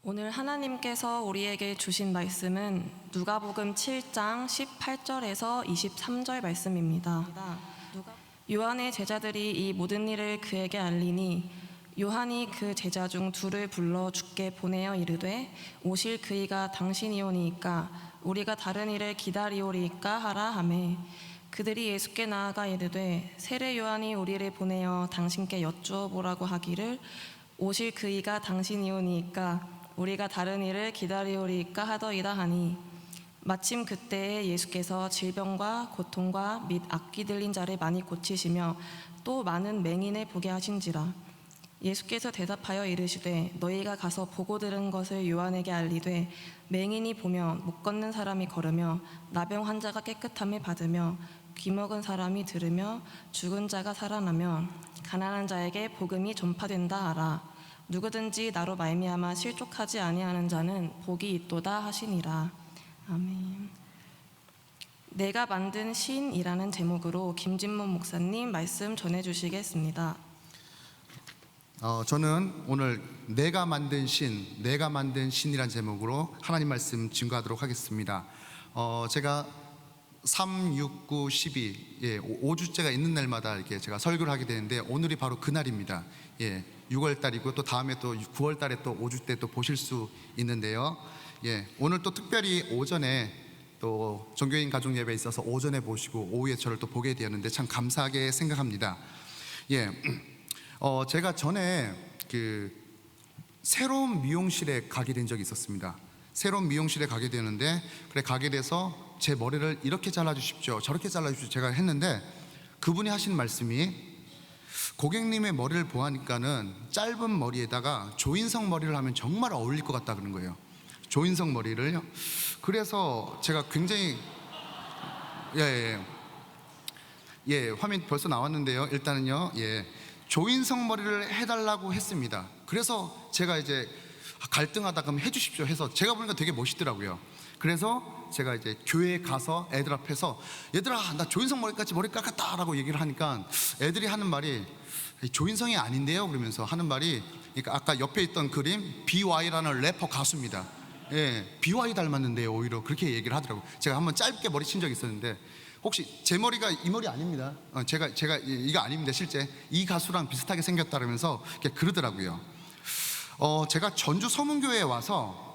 오늘 하나님께서 우리에게 주신 말씀은 누가복음 7장 18절에서 23절 말씀입니다. 요한의 제자들이 이 모든 일을 그에게 알리니 요한이 그 제자 중 둘을 불러 주께 보내어 이르되 오실 그이가 당신이오니이까 우리가 다른 일을 기다리오리이까 하라 하매 그들이 예수께 나아가 이르되 세례 요한이 우리를 보내어 당신께 여쭈어 보라고 하기를 오실 그이가 당신이오니이까 우리가 다른 일을 기다리오리이까 하더이다 하니 마침 그때에 예수께서 질병과 고통과 및 악귀 들린 자를 많이 고치시며 또 많은 맹인을 보게 하신지라. 예수께서 대답하여 이르시되 너희가 가서 보고 들은 것을 요한에게 알리되 맹인이 보며 못 걷는 사람이 걸으며 나병 환자가 깨끗함을 받으며 귀먹은 사람이 들으며 죽은 자가 살아나며 가난한 자에게 복음이 전파된다 하라. 누구든지 나로 말미암아 실족하지 아니하는 자는 복이 있도다 하시니라. 아멘. 내가 만든 신이라는 제목으로 김진문 목사님 말씀 전해주시겠습니다. 저는 오늘 내가 만든 신이라는 제목으로 하나님 말씀 증거하도록 하겠습니다. 제가 3, 6, 9, 12 5주째가 있는 날마다 이렇게 제가 설교를 하게 되는데 오늘이 바로 그날입니다. 6월 달이고 또 다음에 또 9월 달에 또 5주 때 또 보실 수 있는데요. 오늘 또 특별히 오전에 또 종교인 가족 예배에 있어서 오전에 보시고 오후에 저를 또 보게 되었는데 참 감사하게 생각합니다. 제가 전에 새로운 미용실에 가게 된 적이 있었습니다. 새로운 미용실에 가게 되는데 가게 돼서 제 머리를 이렇게 잘라주십시오 저렇게 잘라주십시오 제가 했는데 그분이 하신 말씀이 고객님의 머리를 보아하니까는 짧은 머리에다가 조인성 머리를 하면 정말 어울릴 것 같다 그런 거예요. 조인성 머리를요. 그래서 제가 굉장히 화면 벌써 나왔는데요. 일단은요 조인성 머리를 해달라고 했습니다. 그래서 제가 이제 갈등하다 그럼 해주십시오 해서 제가 보니까 되게 멋있더라고요. 그래서 제가 이제 교회에 가서 애들 앞에서 얘들아 나 조인성 머리까지 머리 깎았다 라고 얘기를 하니까 애들이 하는 말이 조인성이 아닌데요 그러면서 하는 말이, 그러니까 아까 옆에 있던 그림 BY라는 래퍼 가수입니다. BY 닮았는데요 오히려 그렇게 얘기를 하더라고요. 제가 한번 짧게 머리 친 적이 있었는데 혹시 제 머리가 이 머리 아닙니다. 제가 이거 아닙니다. 실제 이 가수랑 비슷하게 생겼다 그러면서 그러더라고요. 제가 전주 서문교회에 와서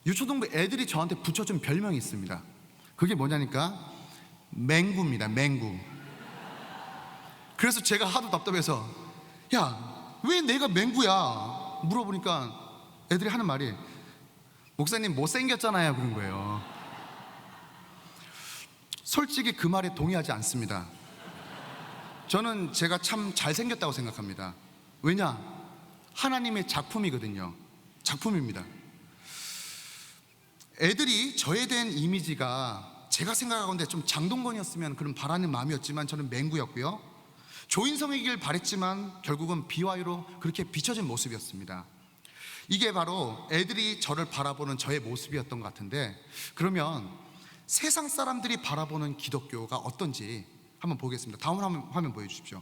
유초동부 애들이 저한테 붙여준 별명이 있습니다. 그게 뭐냐니까 맹구입니다. 맹구. 그래서 제가 하도 답답해서 야 왜 내가 맹구야 물어보니까 애들이 하는 말이 목사님 못생겼잖아요 그런 거예요. 솔직히 그 말에 동의하지 않습니다. 저는 제가 참 잘생겼다고 생각합니다. 왜냐? 하나님의 작품이거든요. 작품입니다. 애들이 저에 대한 이미지가 제가 생각하건대 좀 장동건이었으면 그런 바라는 마음이었지만 저는 맹구였고요. 조인성이길 바랬지만 결국은 BY로 그렇게 비춰진 모습이었습니다. 이게 바로 애들이 저를 바라보는 저의 모습이었던 것 같은데, 그러면 세상 사람들이 바라보는 기독교가 어떤지 한번 보겠습니다. 다음 화면 보여주십시오.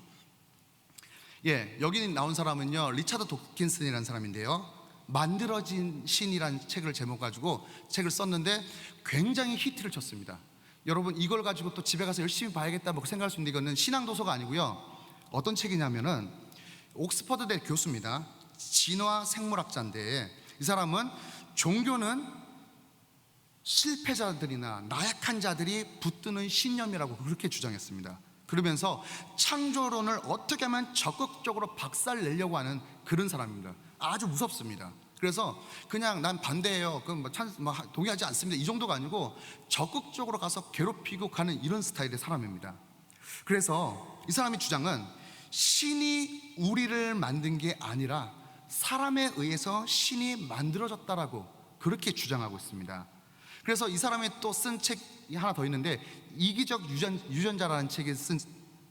여기 나온 사람은요 리차드 도킨슨이라는 사람인데요, 만들어진 신이라는 책을 제목 가지고 책을 썼는데 굉장히 히트를 쳤습니다. 여러분 이걸 가지고 또 집에 가서 열심히 봐야겠다 뭐 생각할 수 있는데 이거는 신앙도서가 아니고요. 어떤 책이냐면은 옥스퍼드대 교수입니다. 진화 생물학자인데 이 사람은 종교는 실패자들이나 나약한 자들이 붙드는 신념이라고 그렇게 주장했습니다. 그러면서 창조론을 어떻게 하면 적극적으로 박살내려고 하는 그런 사람입니다. 아주 무섭습니다. 그래서 그냥 난 반대해요 그럼 동의하지 않습니다 이 정도가 아니고 적극적으로 가서 괴롭히고 가는 이런 스타일의 사람입니다. 그래서 이 사람의 주장은 신이 우리를 만든 게 아니라 사람에 의해서 신이 만들어졌다라고 그렇게 주장하고 있습니다. 그래서 이 사람이 또 쓴 책이 하나 더 있는데 이기적 유전자라는 책을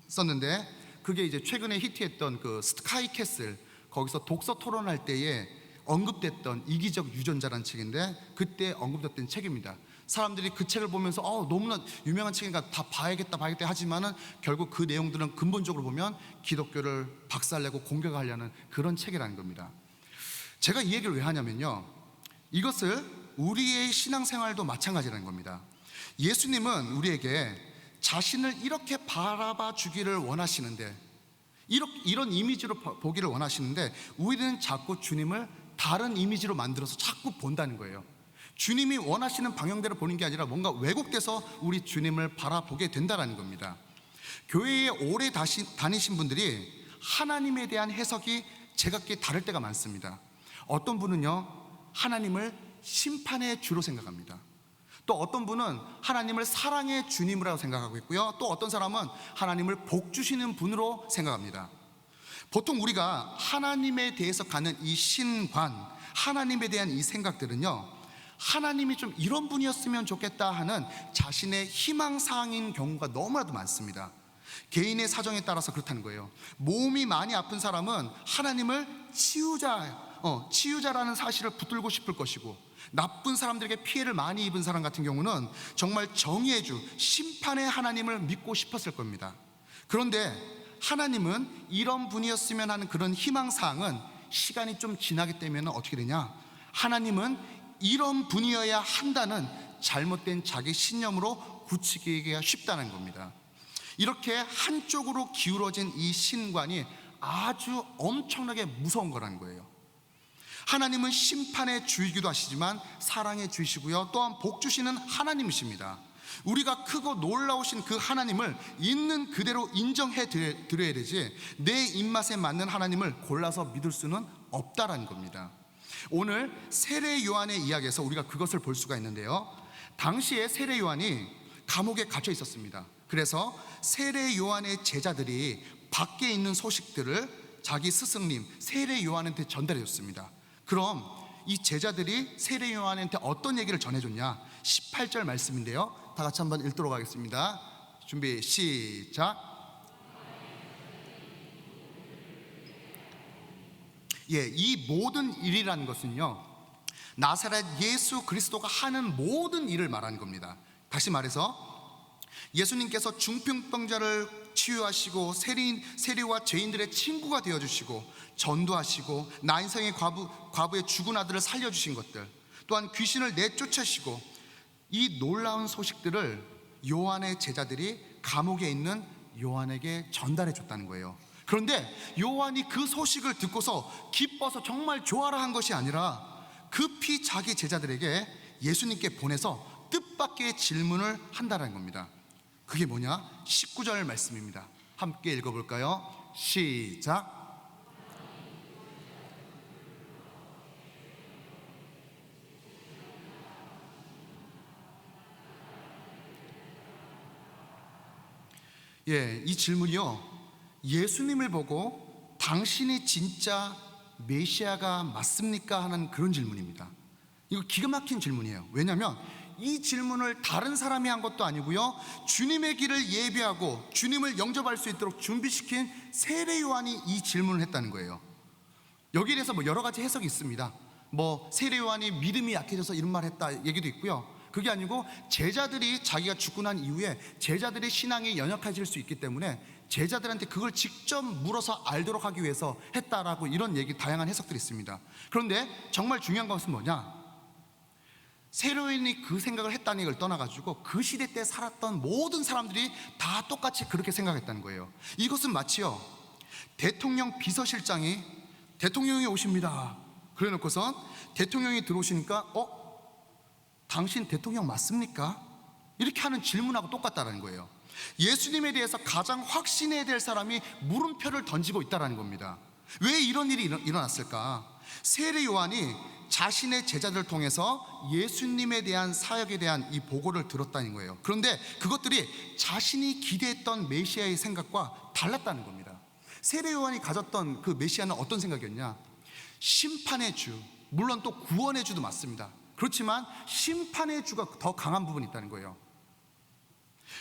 썼는데 그게 이제 최근에 히트했던 그 스카이 캐슬 거기서 독서 토론할 때에 언급됐던 이기적 유전자라는 책인데 그때 언급됐던 책입니다. 사람들이 그 책을 보면서 너무나 유명한 책이니까 다 봐야겠다 하지만은 결국 그 내용들은 근본적으로 보면 기독교를 박살내고 공격하려는 그런 책이라는 겁니다. 제가 이 얘기를 왜 하냐면요, 이것을 우리의 신앙생활도 마찬가지라는 겁니다. 예수님은 우리에게 자신을 이렇게 바라봐 주기를 원하시는데, 이런 이미지로 보기를 원하시는데, 우리는 자꾸 주님을 다른 이미지로 만들어서 자꾸 본다는 거예요. 주님이 원하시는 방향대로 보는 게 아니라 뭔가 왜곡돼서 우리 주님을 바라보게 된다는 겁니다. 교회에 오래 다니신 분들이 하나님에 대한 해석이 제각기 다를 때가 많습니다. 어떤 분은요, 하나님을 심판의 주로 생각합니다. 또 어떤 분은 하나님을 사랑의 주님이라고 생각하고 있고요, 또 어떤 사람은 하나님을 복 주시는 분으로 생각합니다. 보통 우리가 하나님에 대해서 갖는 이 신관, 하나님에 대한 이 생각들은요, 하나님이 좀 이런 분이었으면 좋겠다 하는 자신의 희망사항인 경우가 너무나도 많습니다. 개인의 사정에 따라서 그렇다는 거예요. 몸이 많이 아픈 사람은 하나님을 치유자라는 사실을 붙들고 싶을 것이고, 나쁜 사람들에게 피해를 많이 입은 사람 같은 경우는 정말 정의의 주, 심판의 하나님을 믿고 싶었을 겁니다. 그런데 하나님은 이런 분이었으면 하는 그런 희망사항은 시간이 좀 지나게 되면 어떻게 되냐, 하나님은 이런 분이어야 한다는 잘못된 자기 신념으로 굳히기가 쉽다는 겁니다. 이렇게 한쪽으로 기울어진 이 신관이 아주 엄청나게 무서운 거라는 거예요. 하나님은 심판의 주이기도 하시지만 사랑의 주이시고요, 또한 복 주시는 하나님이십니다. 우리가 크고 놀라우신 그 하나님을 있는 그대로 인정해 드려야 되지, 내 입맛에 맞는 하나님을 골라서 믿을 수는 없다라는 겁니다. 오늘 세례 요한의 이야기에서 우리가 그것을 볼 수가 있는데요, 당시에 세례 요한이 감옥에 갇혀 있었습니다. 그래서 세례 요한의 제자들이 밖에 있는 소식들을 자기 스승님 세례 요한한테 전달해 줬습니다. 그럼 이 제자들이 세례 요한한테 어떤 얘기를 전해줬냐, 18절 말씀인데요, 다 같이 한번 읽도록 하겠습니다. 준비 시작. 이 모든 일이라는 것은요, 나사렛 예수 그리스도가 하는 모든 일을 말하는 겁니다. 다시 말해서 예수님께서 중풍병자를 치유하시고 세리와 죄인들의 친구가 되어주시고 전도하시고 나인성의 과부의 죽은 아들을 살려주신 것들, 또한 귀신을 내쫓으시고, 이 놀라운 소식들을 요한의 제자들이 감옥에 있는 요한에게 전달해 줬다는 거예요. 그런데 요한이 그 소식을 듣고서 기뻐서 정말 좋아라 한 것이 아니라 급히 자기 제자들에게 예수님께 보내서 뜻밖의 질문을 한다는 겁니다. 그게 뭐냐? 19절 말씀입니다. 함께 읽어볼까요? 시작. 이 질문이요, 예수님을 보고 당신이 진짜 메시아가 맞습니까? 하는 그런 질문입니다. 이거 기가 막힌 질문이에요. 왜냐하면 이 질문을 다른 사람이 한 것도 아니고요, 주님의 길을 예비하고 주님을 영접할 수 있도록 준비시킨 세례 요한이 이 질문을 했다는 거예요. 여기에 대해서 여러 가지 해석이 있습니다. 세례 요한이 믿음이 약해져서 이런 말 했다 얘기도 있고요, 그게 아니고 제자들이 자기가 죽고 난 이후에 제자들의 신앙이 연약해질 수 있기 때문에 제자들한테 그걸 직접 물어서 알도록 하기 위해서 했다라고, 이런 얘기, 다양한 해석들이 있습니다. 그런데 정말 중요한 것은 뭐냐, 세례요한이 그 생각을 했다는 얘기를 떠나가지고 그 시대 때 살았던 모든 사람들이 다 똑같이 그렇게 생각했다는 거예요. 이것은 마치요, 대통령 비서실장이 대통령이 오십니다 그래 놓고선 대통령이 들어오시니까 당신 대통령 맞습니까? 이렇게 하는 질문하고 똑같다는 거예요. 예수님에 대해서 가장 확신해야 될 사람이 물음표를 던지고 있다는 겁니다. 왜 이런 일이 일어났을까? 세례 요한이 자신의 제자들을 통해서 예수님에 대한 사역에 대한 이 보고를 들었다는 거예요. 그런데 그것들이 자신이 기대했던 메시아의 생각과 달랐다는 겁니다. 세례 요한이 가졌던 그 메시아는 어떤 생각이었냐, 심판의 주, 물론 또 구원의 주도 맞습니다. 그렇지만 심판의 주가 더 강한 부분이 있다는 거예요.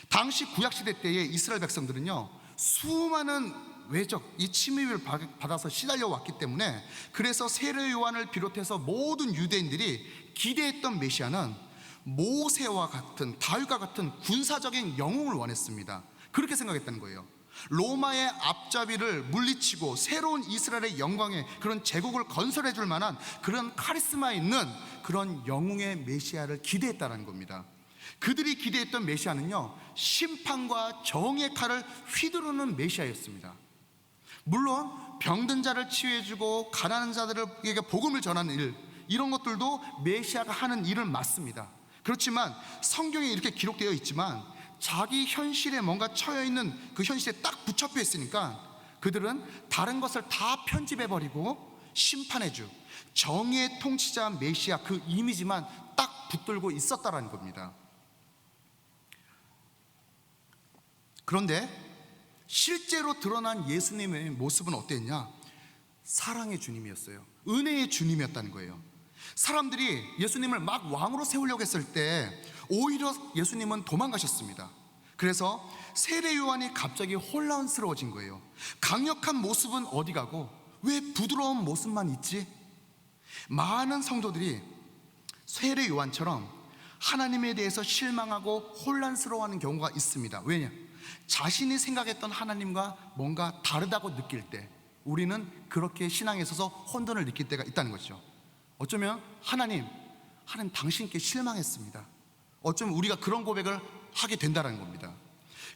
당시 구약시대 때의 이스라엘 백성들은요, 수많은 외적, 이 침입을 받아서 시달려 왔기 때문에, 그래서 세례 요한을 비롯해서 모든 유대인들이 기대했던 메시아는 모세와 같은, 다윗과 같은 군사적인 영웅을 원했습니다. 그렇게 생각했다는 거예요. 로마의 앞잡이를 물리치고 새로운 이스라엘의 영광의 그런 제국을 건설해 줄 만한 그런 카리스마 있는 그런 영웅의 메시아를 기대했다는 겁니다. 그들이 기대했던 메시아는요, 심판과 정의 칼을 휘두르는 메시아였습니다. 물론 병든 자를 치유해주고 가난한 자들에게 복음을 전하는 일, 이런 것들도 메시아가 하는 일은 맞습니다. 그렇지만 성경에 이렇게 기록되어 있지만 자기 현실에 뭔가 처해있는 그 현실에 딱 붙잡혀 있으니까 그들은 다른 것을 다 편집해버리고 심판해주 정의의 통치자 메시아 그 이미지만 딱 붙들고 있었다라는 겁니다. 그런데 실제로 드러난 예수님의 모습은 어땠냐? 사랑의 주님이었어요. 은혜의 주님이었다는 거예요. 사람들이 예수님을 막 왕으로 세우려고 했을 때 오히려 예수님은 도망가셨습니다. 그래서 세례 요한이 갑자기 혼란스러워진 거예요. 강력한 모습은 어디 가고 왜 부드러운 모습만 있지? 많은 성도들이 세례 요한처럼 하나님에 대해서 실망하고 혼란스러워하는 경우가 있습니다. 왜냐? 자신이 생각했던 하나님과 뭔가 다르다고 느낄 때 우리는 그렇게 신앙에 있어서 혼돈을 느낄 때가 있다는 것이죠. 어쩌면 하나님 당신께 실망했습니다. 어쩌면 우리가 그런 고백을 하게 된다는 겁니다.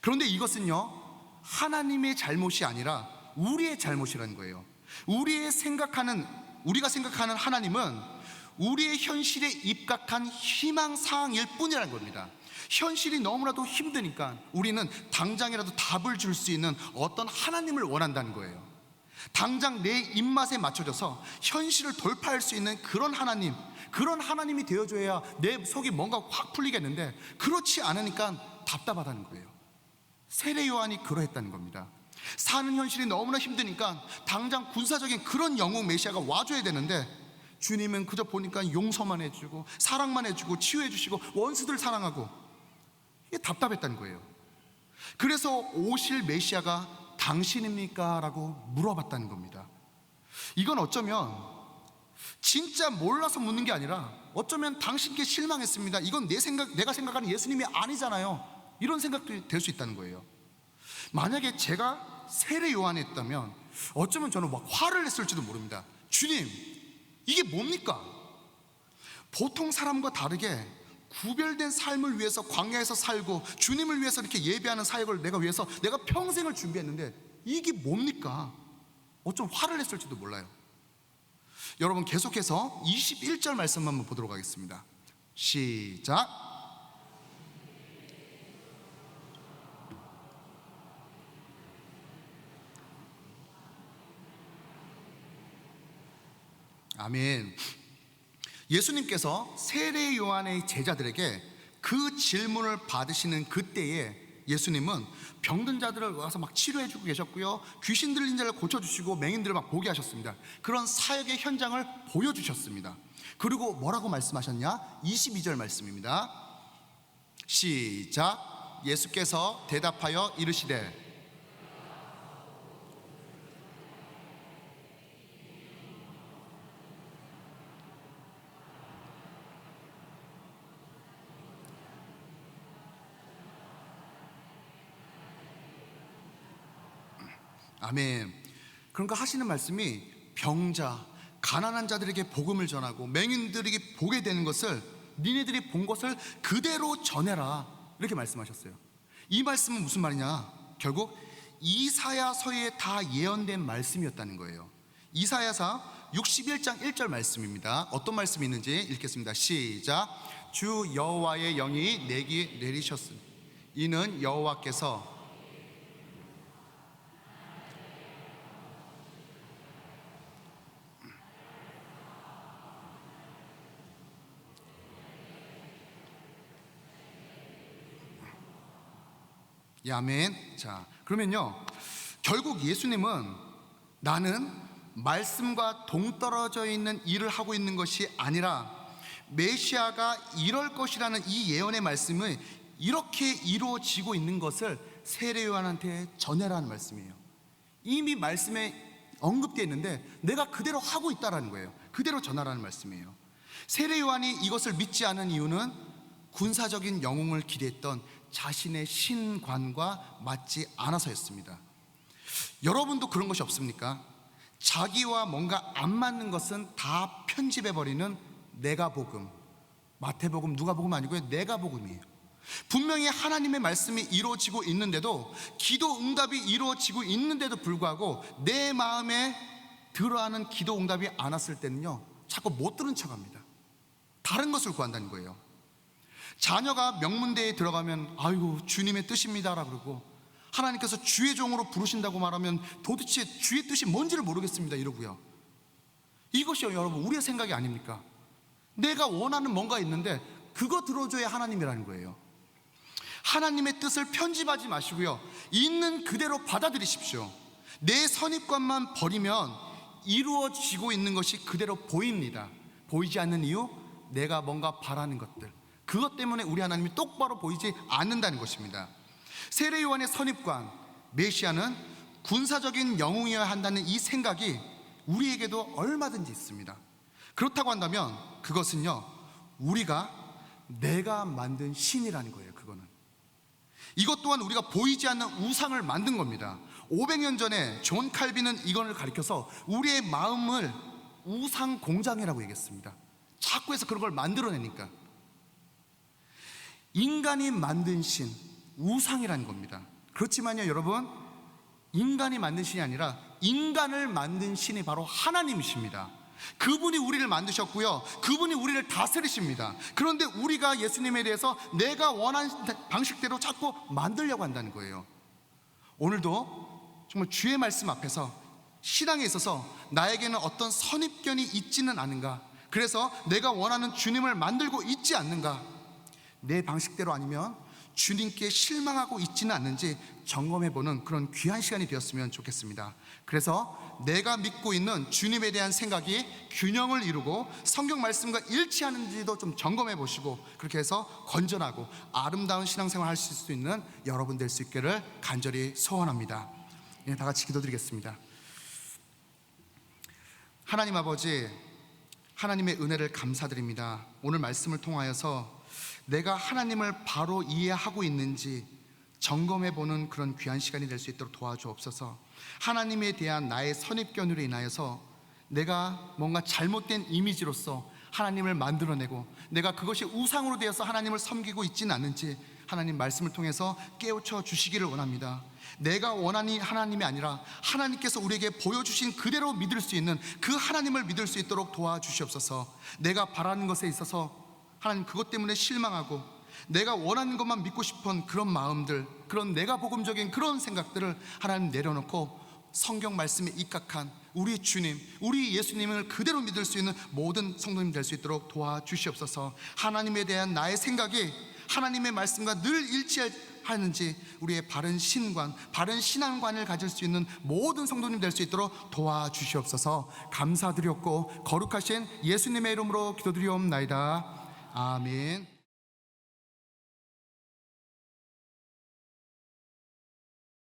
그런데 이것은요, 하나님의 잘못이 아니라 우리의 잘못이라는 거예요. 우리가 생각하는 하나님은 우리의 현실에 입각한 희망사항일 뿐이라는 겁니다. 현실이 너무나도 힘드니까 우리는 당장이라도 답을 줄 수 있는 어떤 하나님을 원한다는 거예요. 당장 내 입맛에 맞춰져서 현실을 돌파할 수 있는 그런 하나님이 되어줘야 내 속이 뭔가 확 풀리겠는데 그렇지 않으니까 답답하다는 거예요. 세례 요한이 그러했다는 겁니다. 사는 현실이 너무나 힘드니까 당장 군사적인 그런 영웅 메시아가 와줘야 되는데 주님은 그저 보니까 용서만 해주고 사랑만 해주고 치유해 주시고 원수들 사랑하고, 이게 답답했다는 거예요. 그래서 오실 메시아가 당신입니까? 라고 물어봤다는 겁니다. 이건 어쩌면 진짜 몰라서 묻는 게 아니라 어쩌면 당신께 실망했습니다, 이건 내가 생각하는 예수님이 아니잖아요, 이런 생각도 될 수 있다는 거예요. 만약에 제가 세례 요한이었다면 어쩌면 저는 막 화를 냈을지도 모릅니다. 주님, 이게 뭡니까? 보통 사람과 다르게 구별된 삶을 위해서 광야에서 살고 주님을 위해서 이렇게 예배하는 사역을 내가 평생을 준비했는데 이게 뭡니까? 어쩜 화를 냈을지도 몰라요. 여러분, 계속해서 21절 말씀 한번 보도록 하겠습니다. 시작. 아멘. 예수님께서 세례 요한의 제자들에게 그 질문을 받으시는 그때에 예수님은 병든 자들을 와서 막 치료해주고 계셨고요, 귀신 들린 자를 고쳐주시고 맹인들을 막 보게 하셨습니다. 그런 사역의 현장을 보여주셨습니다. 그리고 뭐라고 말씀하셨냐? 22절 말씀입니다. 시작. 예수께서 대답하여 이르시되, 아멘. 그러니까 하시는 말씀이 병자, 가난한 자들에게 복음을 전하고 맹인들에게 보게 되는 것을, 니네들이 본 것을 그대로 전해라, 이렇게 말씀하셨어요. 이 말씀은 무슨 말이냐? 결국 이사야서에 다 예언된 말씀이었다는 거예요. 이사야서 61장 1절 말씀입니다. 어떤 말씀이 있는지 읽겠습니다. 시작. 주 여호와의 영이 내게 내리셨으니 이는 여호와께서 아멘. 자, 그러면요, 결국 예수님은 나는 말씀과 동떨어져 있는 일을 하고 있는 것이 아니라 메시아가 이럴 것이라는 이 예언의 말씀이 이렇게 이루어지고 있는 것을 세례 요한한테 전해라는 말씀이에요. 이미 말씀에 언급되어 있는데 내가 그대로 하고 있다라는 거예요. 그대로 전하라는 말씀이에요. 세례 요한이 이것을 믿지 않은 이유는 군사적인 영웅을 기대했던 자신의 신관과 맞지 않아서였습니다. 여러분도 그런 것이 없습니까? 자기와 뭔가 안 맞는 것은 다 편집해버리는 내가복음. 마태복음, 누가복음 아니고요, 내가복음이에요. 분명히 하나님의 말씀이 이루어지고 있는데도, 기도 응답이 이루어지고 있는데도 불구하고 내 마음에 들어하는 기도 응답이 안 왔을 때는요, 자꾸 못 들은 척합니다. 다른 것을 구한다는 거예요. 자녀가 명문대에 들어가면 아이고 주님의 뜻입니다라 그러고, 하나님께서 주의 종으로 부르신다고 말하면 도대체 주의 뜻이 뭔지를 모르겠습니다 이러고요. 이것이요 여러분, 우리의 생각이 아닙니까? 내가 원하는 뭔가 있는데 그거 들어줘야 하나님이라는 거예요. 하나님의 뜻을 편집하지 마시고요, 있는 그대로 받아들이십시오. 내 선입관만 버리면 이루어지고 있는 것이 그대로 보입니다. 보이지 않는 이유, 내가 뭔가 바라는 것들, 그것 때문에 우리 하나님이 똑바로 보이지 않는다는 것입니다. 세례 요한의 선입관, 메시아는 군사적인 영웅이어야 한다는 이 생각이 우리에게도 얼마든지 있습니다. 그렇다고 한다면 그것은요, 우리가 내가 만든 신이라는 거예요. 그거는, 이것 또한 우리가 보이지 않는 우상을 만든 겁니다. 500년 전에 존 칼빈은 이걸 가리켜서 우리의 마음을 우상 공장이라고 얘기했습니다. 자꾸 해서 그런 걸 만들어내니까. 인간이 만든 신, 우상이라는 겁니다. 그렇지만요 여러분, 인간이 만든 신이 아니라 인간을 만든 신이 바로 하나님이십니다. 그분이 우리를 만드셨고요, 그분이 우리를 다스리십니다. 그런데 우리가 예수님에 대해서 내가 원하는 방식대로 자꾸 만들려고 한다는 거예요. 오늘도 정말 주의 말씀 앞에서 신앙에 있어서 나에게는 어떤 선입견이 있지는 않은가, 그래서 내가 원하는 주님을 만들고 있지 않는가, 내 방식대로 아니면 주님께 실망하고 있지는 않는지 점검해보는 그런 귀한 시간이 되었으면 좋겠습니다. 그래서 내가 믿고 있는 주님에 대한 생각이 균형을 이루고 성경 말씀과 일치하는지도 좀 점검해 보시고, 그렇게 해서 건전하고 아름다운 신앙생활 하실 수 있는 여러분 될 수 있기를 간절히 소원합니다. 예, 다 같이 기도드리겠습니다. 하나님 아버지, 하나님의 은혜를 감사드립니다. 오늘 말씀을 통하여서 내가 하나님을 바로 이해하고 있는지 점검해보는 그런 귀한 시간이 될 수 있도록 도와주옵소서. 하나님에 대한 나의 선입견으로 인하여서 내가 뭔가 잘못된 이미지로서 하나님을 만들어내고 내가 그것이 우상으로 되어서 하나님을 섬기고 있지는 않은지 하나님 말씀을 통해서 깨우쳐 주시기를 원합니다. 내가 원하는 하나님이 아니라 하나님께서 우리에게 보여주신 그대로 믿을 수 있는 그 하나님을 믿을 수 있도록 도와주시옵소서. 내가 바라는 것에 있어서 하나님 그것 때문에 실망하고 내가 원하는 것만 믿고 싶은 그런 마음들, 그런 내가 복음적인 그런 생각들을 하나님 내려놓고 성경 말씀에 입각한 우리 주님, 우리 예수님을 그대로 믿을 수 있는 모든 성도님 될 수 있도록 도와주시옵소서. 하나님에 대한 나의 생각이 하나님의 말씀과 늘 일치하는지 우리의 바른 신관, 바른 신앙관을 가질 수 있는 모든 성도님 될 수 있도록 도와주시옵소서. 감사드렸고 거룩하신 예수님의 이름으로 기도드리옵나이다. 아멘.